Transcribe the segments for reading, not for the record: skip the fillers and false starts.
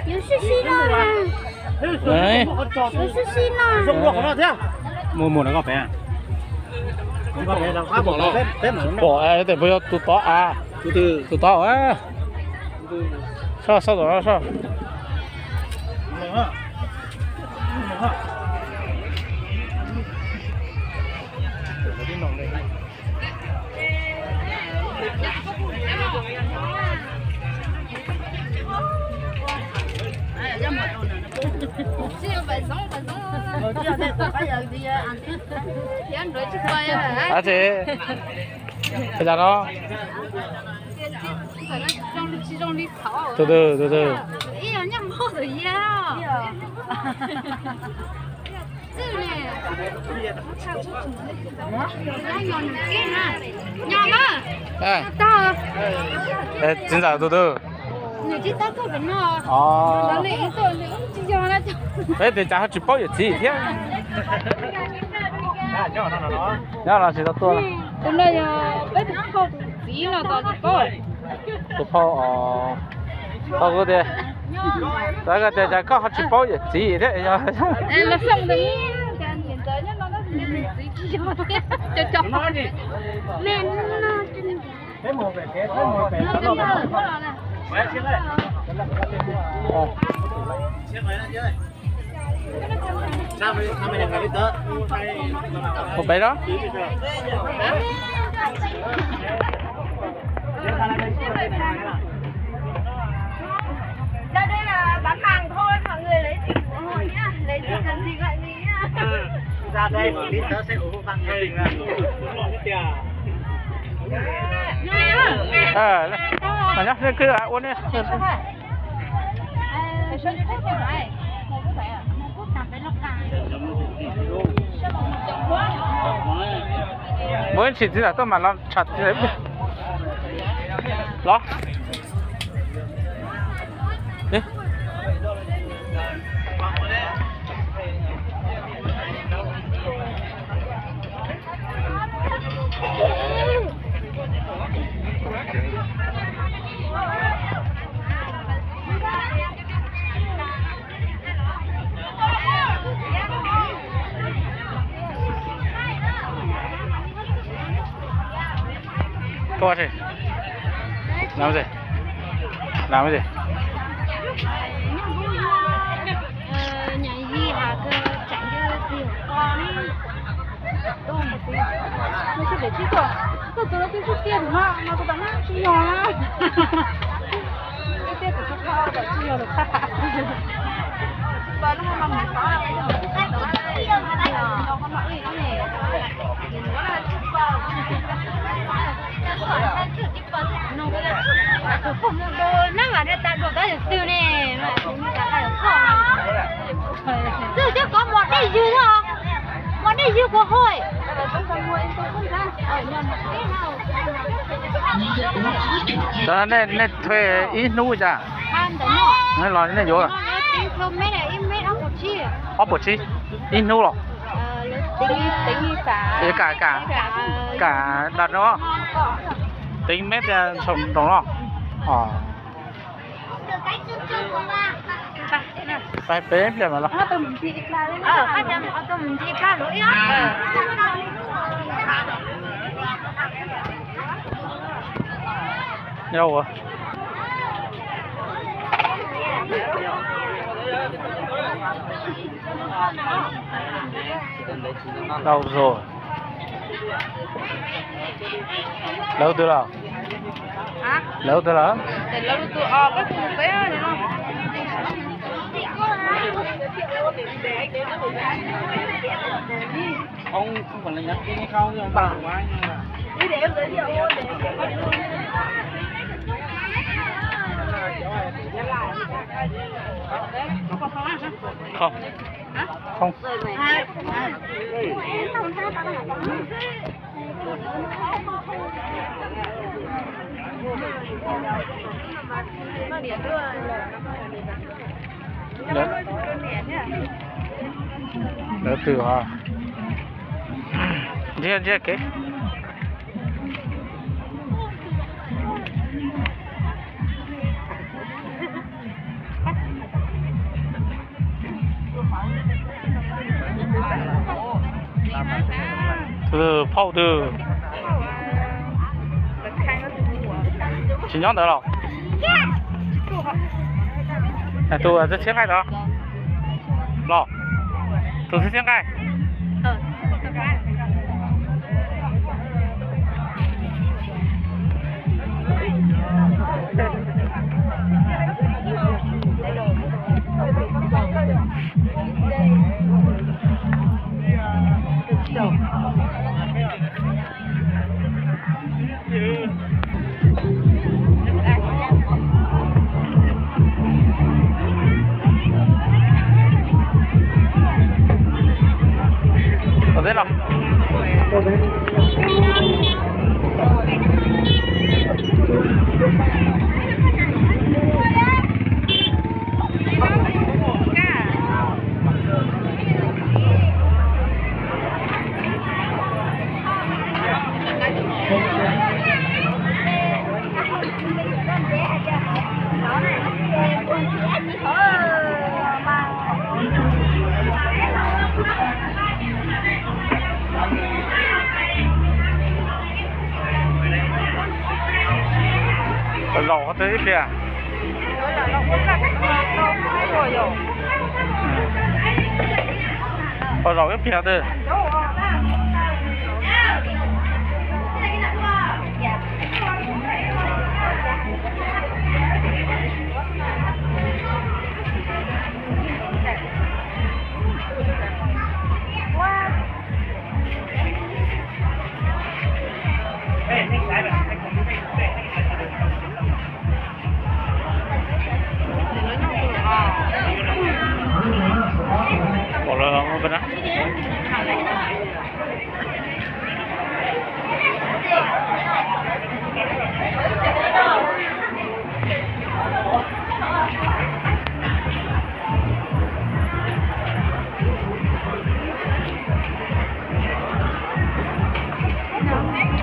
有是西了啦， đấy 有是西了。 dùng luộc nó thế mua mua nó có phải có thể là khá bỏ lọ thế mà bỏ ai để bây giờ tụt to à tụt to á sao sao đó sao à chị bây giờ nó từ từ từ từ à để chính xác từ từ đấy để trả chỉ bao nhiêu tiền thế nhá là chỉ có tôi hôm nay bây giờ không gì là tao chỉ có tôi phao tao có thể tao có thể trả có chỉ bao nhiêu tiền thế nhá là xong rồi nhìn tới nhá nó gì cho lên thế một về thế một về nó mẹ chiếc này chiếc này nó chơi sao mày làm cái đi tớ một bé đó ra đây là bán hàng thôi, mọi người lấy thịt của hồi nhá, lấy thịt cần gì gọi gì nhá. ra đây đi tớ sẽ ủng hộ bằng nhiệt tình mà nhá cứ lại uống đi mới chỉ là tôi mà làm chặt thế đó đi coi gì làm gì làm cái gì Nhảy gì hả cơ tránh cái gì con tôi một tí tôi sẽ để chi rồi tôi nó cái số tiền mà tôi bán nó chi nhỏ lắm cái tiền của tôi kho và chi nhỏ được khác và nó không bằng có là nó có mọi gì nó nhẹ nó là không được nó mà ta được cái từ này mà chúng ta phải không chứ có một đây dư thôi một đây dư của hội đó nên thuê ít nuôi ra nó lo nên vô à ốp chi ít nuôi rồi tính cả đặt đó tính mét sống đồng đó phải bế để mà lo tôi mình chỉ ra lỗi á đâu rồi đâu rồi lâu từ nào lâu từ nào để lâu từ cái cùng bé này không ông không phải là nhắc cái không nhưng mà bằng quá nhưng mà đi để em giới thiệu không không đỡ từ à chia chia cái 泡的，新疆的了。哎，都这切开的，老，都是切开。到这了。绕这一边。绕一边的。好了，我本来。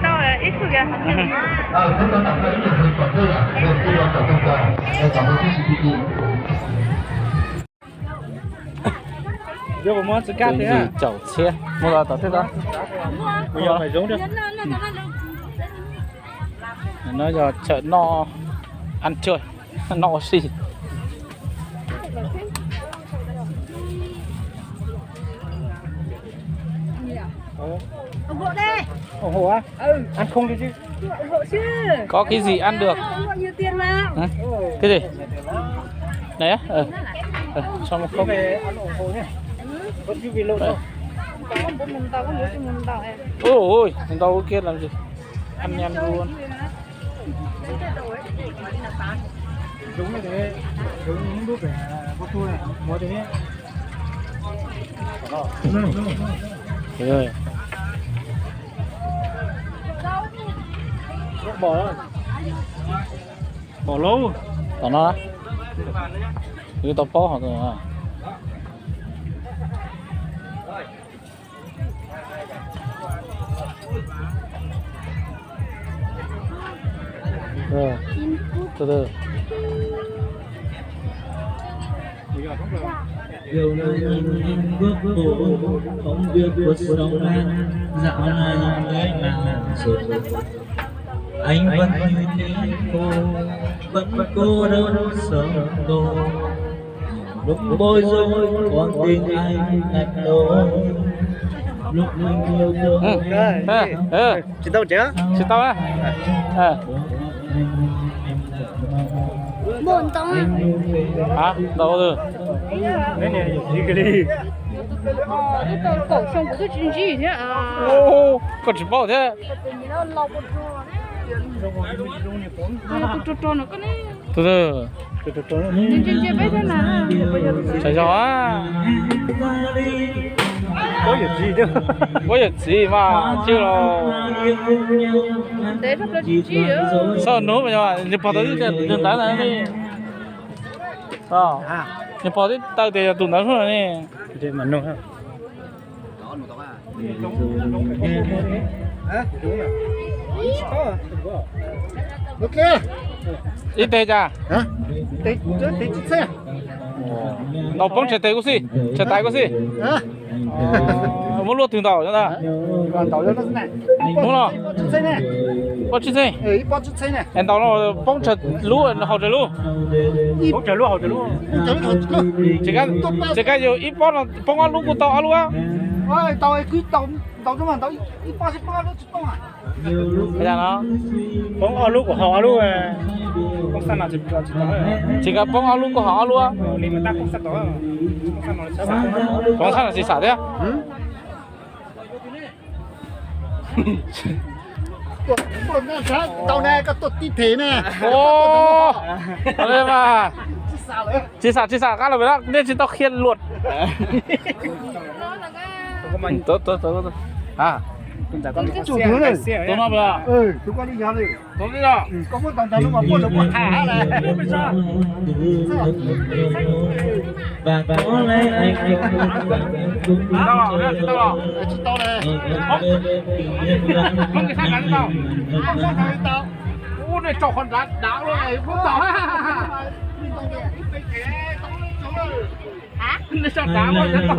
到了，一出来。香港大家依然係廣州人，我希望就咁多，咱們支持自己。giờ mà muốn cắt thế à? Chậu xe, mua là tao thế đó. Bây giờ phải giống được. Nó giờ chợ no ăn chơi, no xì. Ủng hộ đây. Ủng hộ á? Ừ. Ăn không đi chứ? Ủng hộ chứ. Có cái gì ăn được? Ủng hộ nhiều tiền mà. Cái gì? Này á? Xong một cốc. Về ăn ủng hộ nhé. Vẫn chưa vì lâu đâu. Có một mùng tàu, có một mùng tàu em. Ôi, mùng tàu kia làm gì? Ăn nhanh luôn. Giống như thế, giống những đứa bé có tôi này, mua thế nhé. Thế rồi. Bỏ rồi. Bỏ lâu. Bỏ nó. Cái tao bỏ rồi à. Rồi, từ từ. Điều nơi nhìn bước bộ không biết cuộc sống anh dạo này mới nào rồi anh vẫn như thế cô vẫn cô đơn sợ tôi lúc bối rối con tim anh ngặt lối lúc mình yêu thương Chị tao chưa? Chị tao á. Buồn tông á. Hả? Đâu rồi? Đấy này, gì cái đi? Cái cổ xong của cái chuyện gì thế à? Ô, còn chỉ bảo thế. Nó lọc một trò nó có này. Từ từ. Trên bây giờ nào? Chảy gió á. Có việc gì chứ? Có việc gì mà chưa đâu. Đấy rất là gì á? Sao nó mà nhập vào tới đường đá này đi. Sao? Nhập vào tới tao thì tụi nó rồi nè. Để mà nông ha. Hả? Đúng rồi. Ok. Ít tê cha. Hả? Tê xe. Nó bóng chạy tê có gì? Chạy tay có gì? Hả? muốn luôn từng tàu cho ta. Còn tàu cho nó thế này. Đúng rồi. Chút xíu này. Bao nhiêu thế? Bao chút xíu này. Em tàu nó bông chật lú hậu trời lú. Hỗ trợ luôn, hỗ trợ luôn. Hỗ trợ luôn. Chỉ cái nhiều ít bông là bông ăn lú của tàu ăn lú á. Ôi, tàu ấy cứ tàu cho mà tàu ít bao nó chút tông à. Cái gì nó? Bông ăn lú của họ luôn à. Không sao nào chỉ đó. Chỉ cái bông ăn lú của họ ăn lú á. Thì mà ta không sát đó. Bông sao là chỉ xả thế á? Tàu này có tuột tí thế nè. Ô, đây mà. Chỉ xả cái là vậy đó, nên chỉ tao khiên luột. Tốt. À. Chủ tướng này. Tốt lắm rồi. Chúng con đi nhà này. Tốt đi rồi. Có một tàu lúc mà mua được một thả này. Và có lẽ anh cũng Tao này. Không cái thằng đánh tao. Ô này trò con đá luôn này, không tao. Hả? Nó sao đá luôn, nó tao.